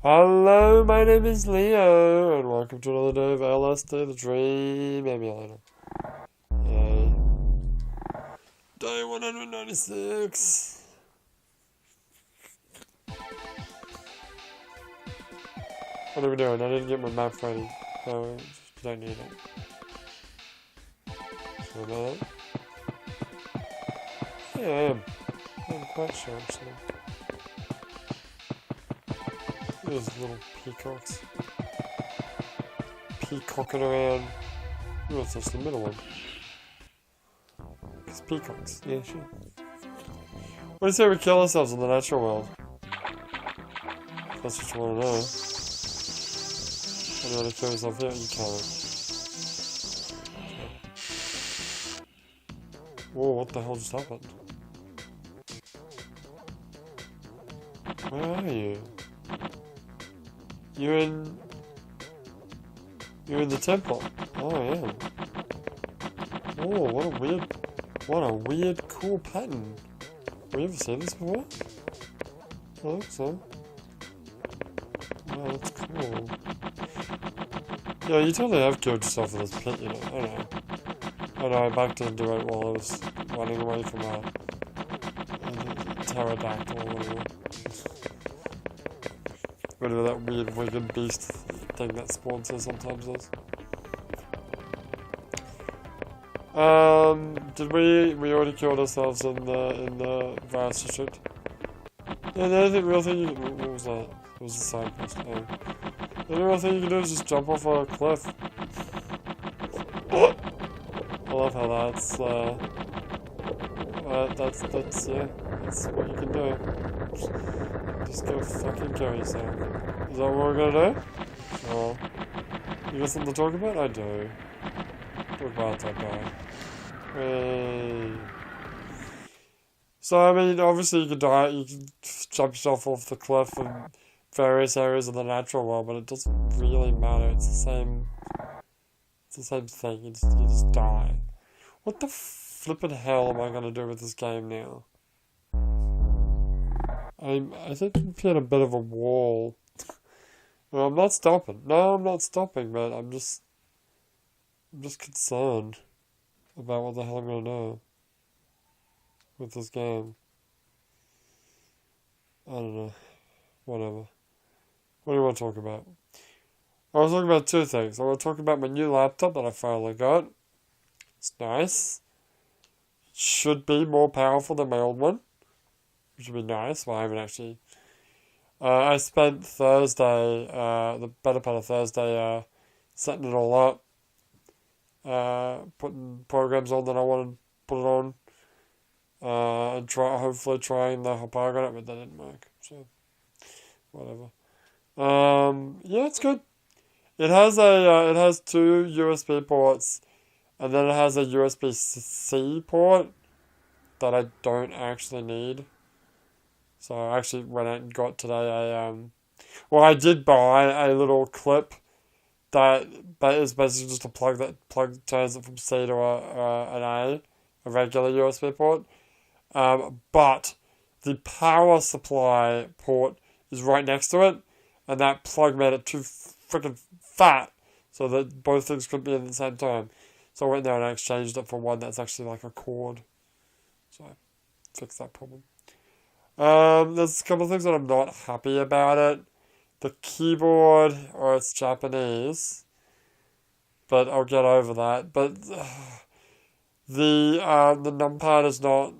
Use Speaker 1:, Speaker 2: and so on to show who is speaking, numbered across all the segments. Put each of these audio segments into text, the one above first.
Speaker 1: Hello, my name is Leo, and welcome to another day of LSD, the Dream Emulator. Yay. Day 196. What are we doing? I didn't get my map ready. No, don't need it. So that. Yeah, I am. I'm quite sure, actually. There's little peacocks. Peacocking around. Oh, it's just the middle one. It's peacocks. Yeah, sure. What do you say we kill ourselves in the natural world? That's what you want to know. When you want to kill yourself here, you can't. Whoa, what the hell just happened? Where are you? You're in the temple. Oh, yeah. Oh, what a weird, cool pattern. Have you ever seen this before? I think so. Wow, that's cool. Yeah, you totally have killed yourself in this pit, you know. I know, I backed into it while I was running away from a pterodactyl or whatever. Whatever that weird wicked beast thing that spawns here sometimes is. Did we already killed ourselves in the virus district? Yeah, the only real thing what was that? It was a side quest. Oh. The only real thing you can do is just jump off a cliff. I love how that's yeah, that's what you can do. Just go fucking kill yourself. Is that what we're gonna do? Sure. You got something to talk about? I do. Talk about that guy. Hey. So, I mean, obviously you can die, you can jump yourself off the cliff in various areas of the natural world, but it doesn't really matter. It's the same thing. You just die. What the flippin' hell am I gonna do with this game now? I think I'm hitting a bit of a wall. Well, I'm not stopping. No, I'm not stopping, but I'm just concerned about what the hell I'm gonna do with this game. I don't know. Whatever. What do you want to talk about? I was talking about two things. I want to talk about my new laptop that I finally got. It's nice. It should be more powerful than my old one, which would be nice. Well, I haven't actually. I spent Thursday, the better part of Thursday, setting it all up, putting programs on that I wanted to put it on, and hopefully trying the Hopag on it, but that didn't work. So, whatever. Yeah, it's good. It has two USB ports, and then it has a USB-C port that I don't actually need. So I actually went out and got today well, I did buy a little clip that is basically just a plug that turns it from C to a regular USB port. But the power supply port is right next to it, and that plug made it too freaking fat so that both things could be in at the same time. So I went there and I exchanged it for one that's actually like a cord. So I fixed that problem. There's a couple of things that I'm not happy about it. The keyboard, or it's Japanese, but I'll get over that. But the numpad is not.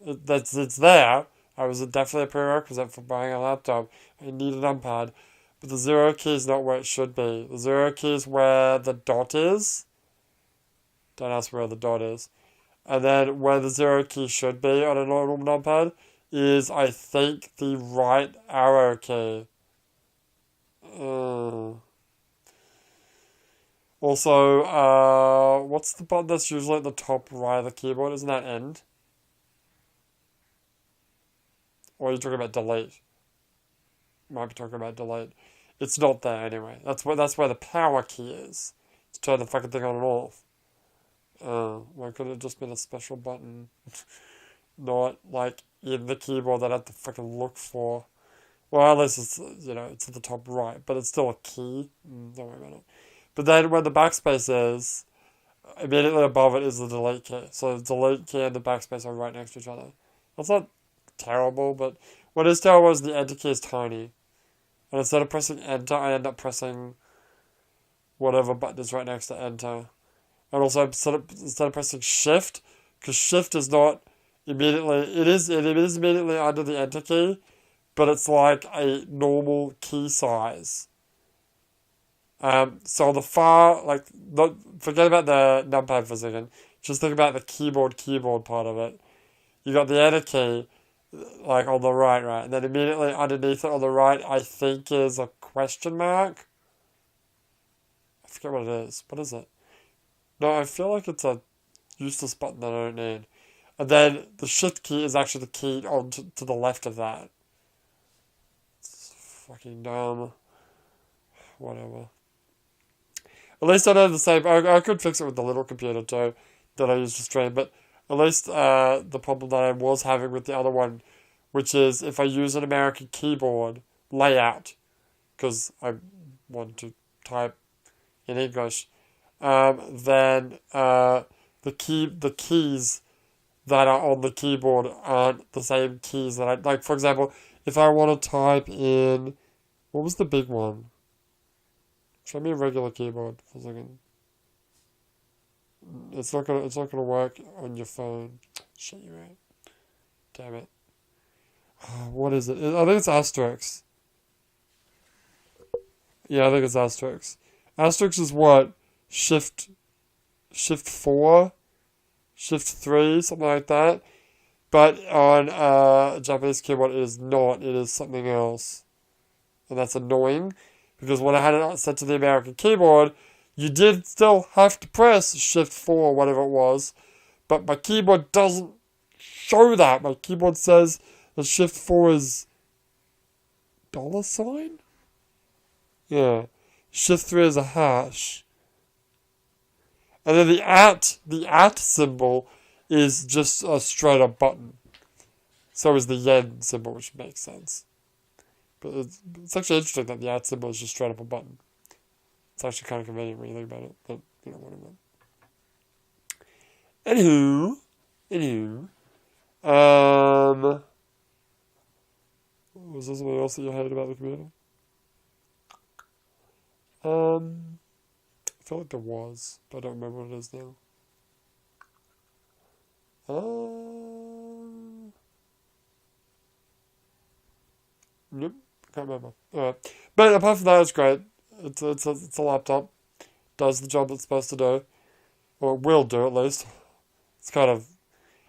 Speaker 1: It's there. I was definitely a prerequisite for buying a laptop. I need a numpad, but the zero key is not where it should be. The zero key is where the dot is. Don't ask where the dot is. And then where the zero key should be on a normal numpad is, I think, the right arrow key. Also, what's the button that's usually at the top right of the keyboard? Isn't that end? Or are you talking about delete? Might be talking about delete. It's not there anyway. That's where the power key is. To turn the fucking thing on and off. Why couldn't it just been a special button? Not like in the keyboard that I have to fucking look for. Well, at least it's, it's at the top right, but it's still a key. Don't worry about it. But then where the backspace is, immediately above it is the delete key. So the delete key and the backspace are right next to each other. That's not terrible, but what is terrible is the enter key is tiny. And instead of pressing enter, I end up pressing whatever button is right next to enter. And also, instead of pressing shift, because shift is not immediately, it is immediately under the enter key, but it's like a normal key size. So the far, forget about the numpad for a second. Just think about the keyboard part of it. You got the enter key, like on the right, and then immediately underneath it on the right, I think is a question mark. I forget what it is. What is it? No, I feel like it's a useless button that I don't need. And then the shift key is actually the key on to the left of that. It's fucking dumb. Whatever. At least I know the same. I could fix it with the little computer too that I used to stream, but at least the problem that I was having with the other one, which is if I use an American keyboard layout, because I want to type in English, then the keys that are on the keyboard aren't the same keys that I like. For example, if I want to type in, what was the big one? Show me a regular keyboard for a second. It's not gonna work on your phone. Shit, you're right. Damn it. What is it? I think it's asterisk. Yeah, I think it's asterisk. Asterisk is what? Shift 4? Shift 3? Something like that. But on a Japanese keyboard, it is not. It is something else. And that's annoying. Because when I had it set to the American keyboard, you did still have to press Shift 4 or whatever it was. But my keyboard doesn't show that. My keyboard says that Shift 4 is $? Yeah. Shift 3 is a hash. And then the at symbol is just a straight up button. So is the yen symbol, which makes sense. But it's actually interesting that the at symbol is just straight up a button. It's actually kind of convenient when you think about it, but you know what I mean. Anywho, was there something else that you hated about the computer? I feel like there was, but I don't remember what it is now. Nope, can't remember. Alright. But apart from that, it's great. It's a laptop. Does the job it's supposed to do. Or it will do, at least. It's kind of...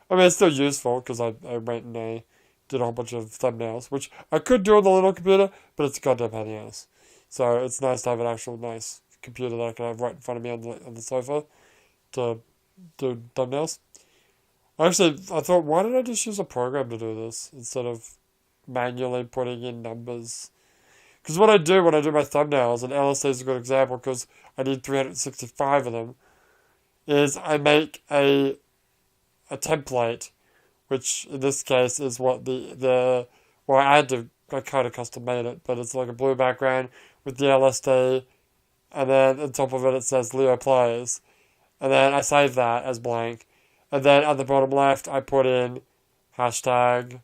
Speaker 1: I mean, it's still useful, because I went and I did a whole bunch of thumbnails, which I could do on the little computer, but it's a goddamn pain in the ass. So it's nice to have an actual nice computer that I can have right in front of me on the sofa to do thumbnails. Actually, I thought, why did I just use a program to do this instead of manually putting in numbers? Because what I do when I do my thumbnails, and LSD is a good example because I need 365 of them, is I make a template, which in this case is what well, I kind of custom made it, but it's like a blue background with the LSD, and then on top of it says Leo Plays, and then I save that as blank, and then at the bottom left I put in hash, one.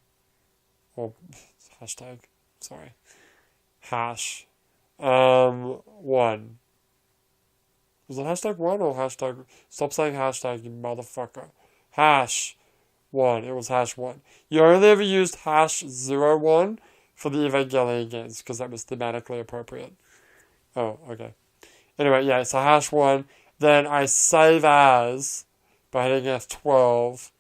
Speaker 1: Was it #1 or hashtag? Stop saying hashtag, you motherfucker. #1. It was #1. You only ever used #01 for the Evangelion games because that was thematically appropriate. Oh, okay. Anyway, yeah, so #1. Then I save as by hitting F12.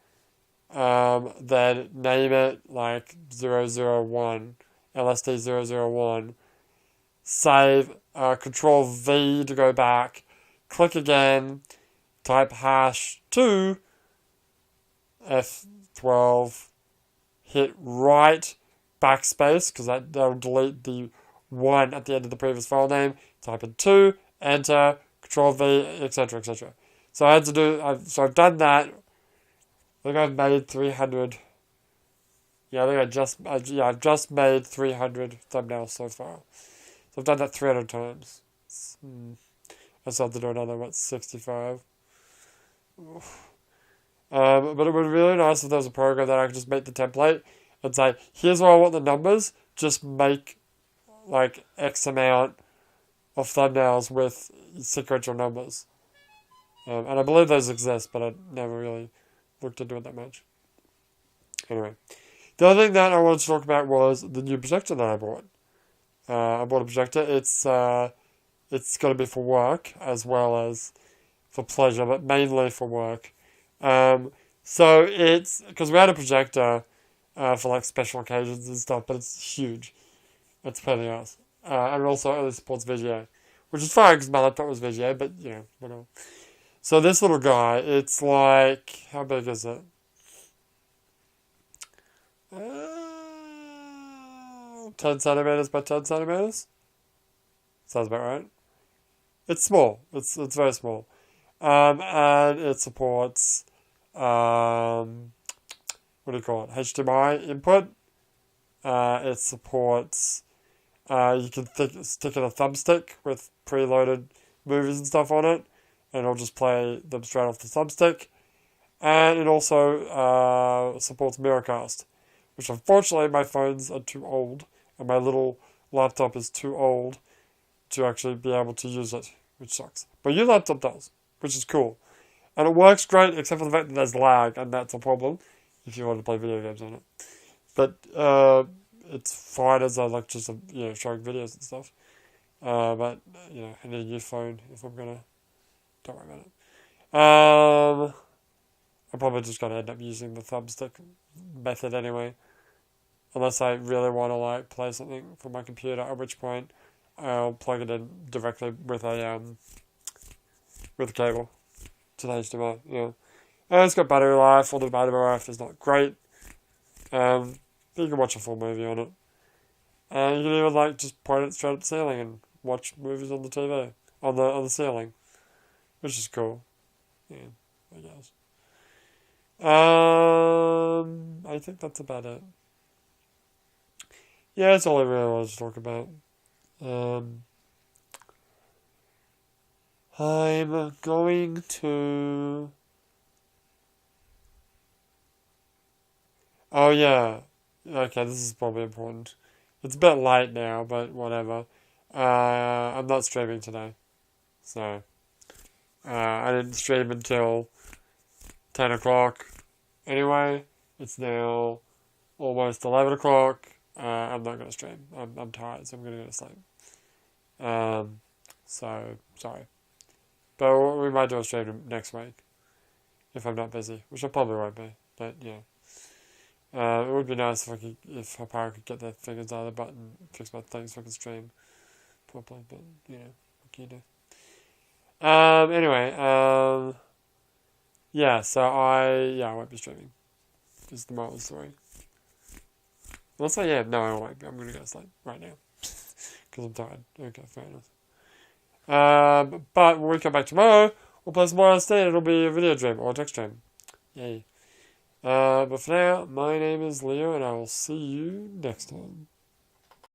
Speaker 1: Then name it like 001, LSD 001. Save, Control V to go back. Click again. Type #2. F12. Hit right backspace because that'll delete the 1 at the end of the previous file name. Type in 2. Enter. Control V, etc., etc. So I had to do. I've done that. I think I've made 300 Yeah, I think I've just made 300 thumbnails so far. So I've done that 300 times. I still have to do another, 65? But it would be really nice if there was a program that I could just make the template and say, here's where I want the numbers, just make like X amount of thumbnails with sequential numbers. And I believe those exist, but I never really looked into it that much. Anyway, the other thing that I wanted to talk about was the new projector that I bought. I bought a projector. It's going to be for work as well as for pleasure, but mainly for work. So it's because we had a projector for like special occasions and stuff, but it's huge. It's pretty nice. And it also only supports VGA, which is fine because my laptop was VGA, but whatever. So this little guy, it's like, how big is it? 10 centimeters by 10 centimeters? Sounds about right. It's small. It's very small. And it supports, what do you call it? HDMI input. It supports, you can stick in a thumbstick with preloaded movies and stuff on it, and it'll just play them straight off the thumbstick. And it also supports Miracast, which unfortunately my phones are too old, and my little laptop is too old to actually be able to use it, which sucks. But your laptop does, which is cool. And it works great, except for the fact that there's lag, and that's a problem if you want to play video games on it. But it's fine as just showing videos and stuff. But I need a new phone if I'm gonna. Don't worry about it. I'm probably just gonna end up using the thumbstick method anyway, unless I really want to play something from my computer. At which point, I'll plug it in directly with a cable to the HDMI. Yeah, and it's got battery life. Although the battery life is not great. You can watch a full movie on it. And you can even just point it straight at the ceiling and watch movies on the TV on the ceiling, which is cool. Yeah, I guess. I think that's about it. Yeah, that's all I really wanted to talk about. I'm going to. Oh yeah. Okay, this is probably important. It's a bit late now, but whatever. I'm not streaming today. So, I didn't stream until 10 o'clock. Anyway, it's now almost 11 o'clock. I'm not going to stream. I'm tired, so I'm going to go to sleep. So, sorry. But we might do a stream next week. If I'm not busy, which I probably won't be. But, yeah. It would be nice if Hapara could get their fingers out of the butt and fix my things so I can stream properly, but what can you do? Anyway, yeah, so I won't be streaming. Is the moral of the story. Unless I am, no, I won't be. I'm gonna go to sleep right now. Because I'm tired. Okay, fair enough. But when we come back tomorrow, we'll play some more LSD and it'll be a video dream or a text dream. Yay. But for now, my name is Leo, and I will see you next time.